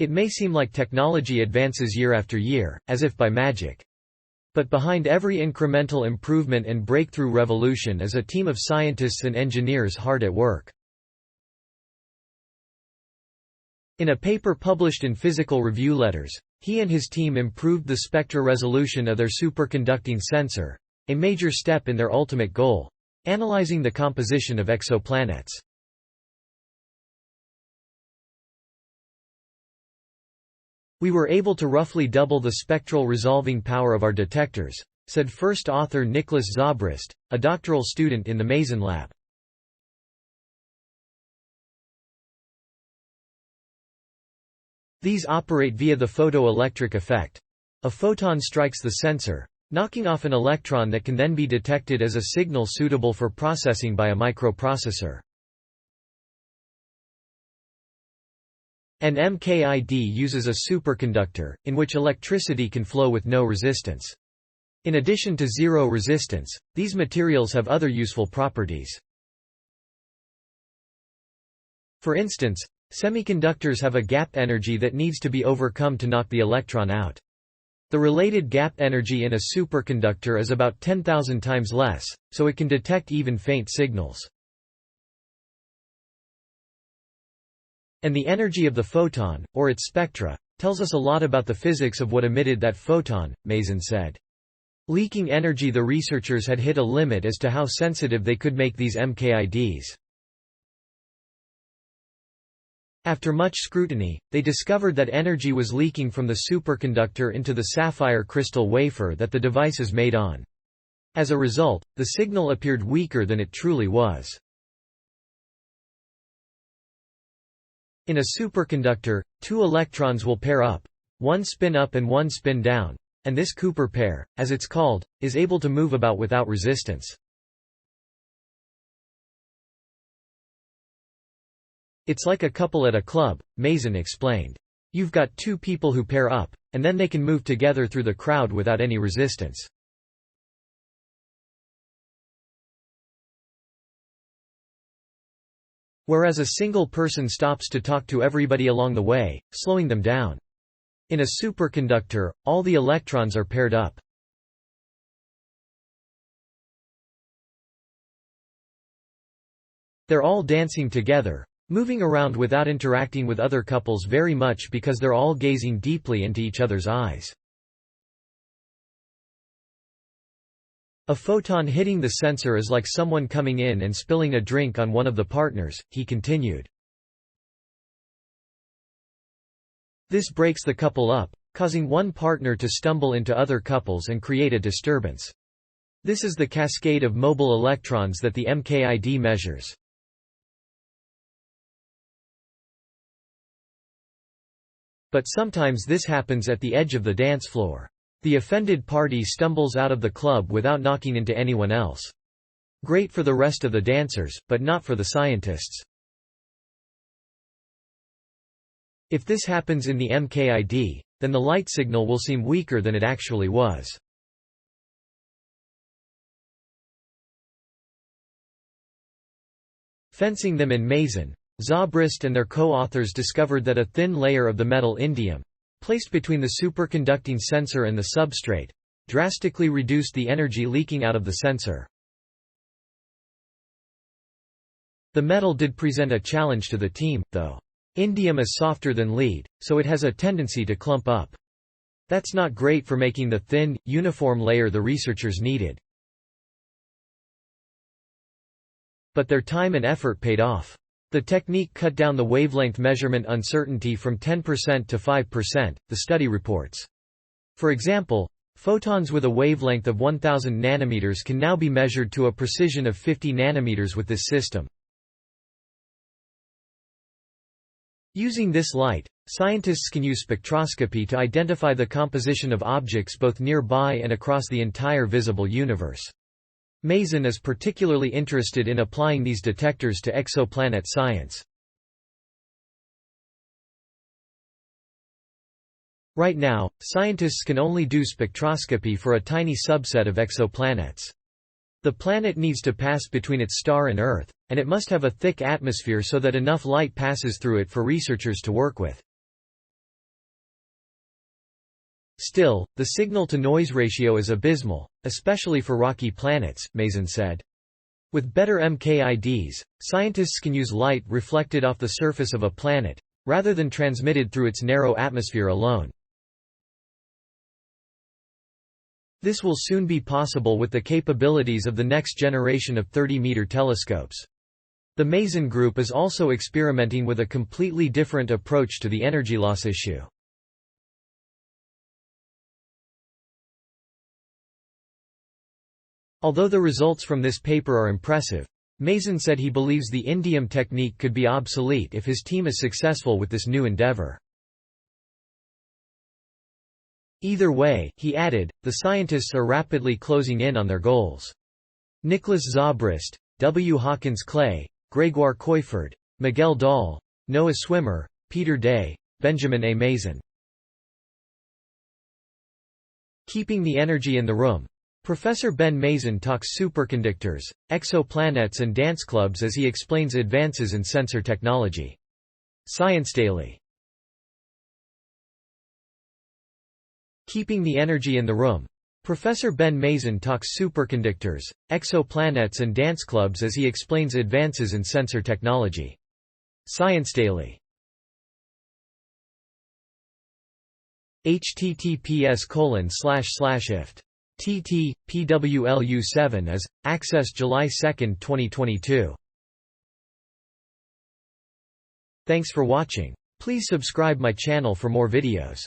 It may seem like technology advances year after year, as if by magic. But behind every incremental improvement and breakthrough revolution is a team of scientists and engineers hard at work. In a paper published in Physical Review Letters, he and his team improved the spectra resolution of their superconducting sensor, a major step in their ultimate goal: analyzing the composition of exoplanets. We were able to roughly double the spectral resolving power of our detectors, said first author Nicholas Zobrist, a doctoral student in the Mazin Lab. These operate via the photoelectric effect. A photon strikes the sensor, knocking off an electron that can then be detected as a signal suitable for processing by a microprocessor. An MKID uses a superconductor, in which electricity can flow with no resistance. In addition to zero resistance, these materials have other useful properties. For instance, semiconductors have a gap energy that needs to be overcome to knock the electron out. The related gap energy in a superconductor is about 10,000 times less, so it can detect even faint signals. And the energy of the photon, or its spectra, tells us a lot about the physics of what emitted that photon, Mazin said. Leaking energy. The researchers had hit a limit as to how sensitive they could make these MKIDs. After much scrutiny, they discovered that energy was leaking from the superconductor into the sapphire crystal wafer that the device is made on. As a result, the signal appeared weaker than it truly was. In a superconductor, two electrons will pair up, one spin up and one spin down, and this Cooper pair, as it's called, is able to move about without resistance. It's like a couple at a club, Mazin explained. You've got two people who pair up, and then they can move together through the crowd without any resistance. Whereas a single person stops to talk to everybody along the way, slowing them down. In a superconductor, all the electrons are paired up. They're all dancing together, moving around without interacting with other couples very much because they're all gazing deeply into each other's eyes. A photon hitting the sensor is like someone coming in and spilling a drink on one of the partners, he continued. This breaks the couple up, causing one partner to stumble into other couples and create a disturbance. This is the cascade of mobile electrons that the MKID measures. But sometimes this happens at the edge of the dance floor. The offended party stumbles out of the club without knocking into anyone else. Great for the rest of the dancers, but not for the scientists. If this happens in the MKID, then the light signal will seem weaker than it actually was. Fencing them in Mazin, Zobrist and their co-authors discovered that a thin layer of the metal indium, placed between the superconducting sensor and the substrate, drastically reduced the energy leaking out of the sensor. The metal did present a challenge to the team, though. Indium is softer than lead, so it has a tendency to clump up. That's not great for making the thin, uniform layer the researchers needed. But their time and effort paid off. The technique cut down the wavelength measurement uncertainty from 10% to 5%, the study reports. For example, photons with a wavelength of 1000 nanometers can now be measured to a precision of 50 nanometers with this system. Using this light, scientists can use spectroscopy to identify the composition of objects both nearby and across the entire visible universe. Mazin is particularly interested in applying these detectors to exoplanet science. Right now, scientists can only do spectroscopy for a tiny subset of exoplanets. The planet needs to pass between its star and Earth, and it must have a thick atmosphere so that enough light passes through it for researchers to work with. Still, the signal-to-noise ratio is abysmal, especially for rocky planets, Mazin said. With better MKIDs, scientists can use light reflected off the surface of a planet, rather than transmitted through its narrow atmosphere alone. This will soon be possible with the capabilities of the next generation of 30-meter telescopes. The Mazin group is also experimenting with a completely different approach to the energy loss issue. Although the results from this paper are impressive, Mazin said he believes the indium technique could be obsolete if his team is successful with this new endeavor. Either way, he added, the scientists are rapidly closing in on their goals. Nicholas Zobrist, W. Hawkins Clay, Grégoire Coiford, Miguel Dahl, Noah Swimmer, Peter Day, Benjamin A. Mazin. Keeping the energy in the room. Professor Ben Mazin talks superconductors, exoplanets and dance clubs as he explains advances in sensor technology. Science Daily. Keeping the energy in the room. Professor Ben Mazin talks superconductors, exoplanets and dance clubs as he explains advances in sensor technology. Science Daily. https://ift TT:/PWLU7 as access July 2, 2022. Thanks for watching. Please subscribe my channel for more videos.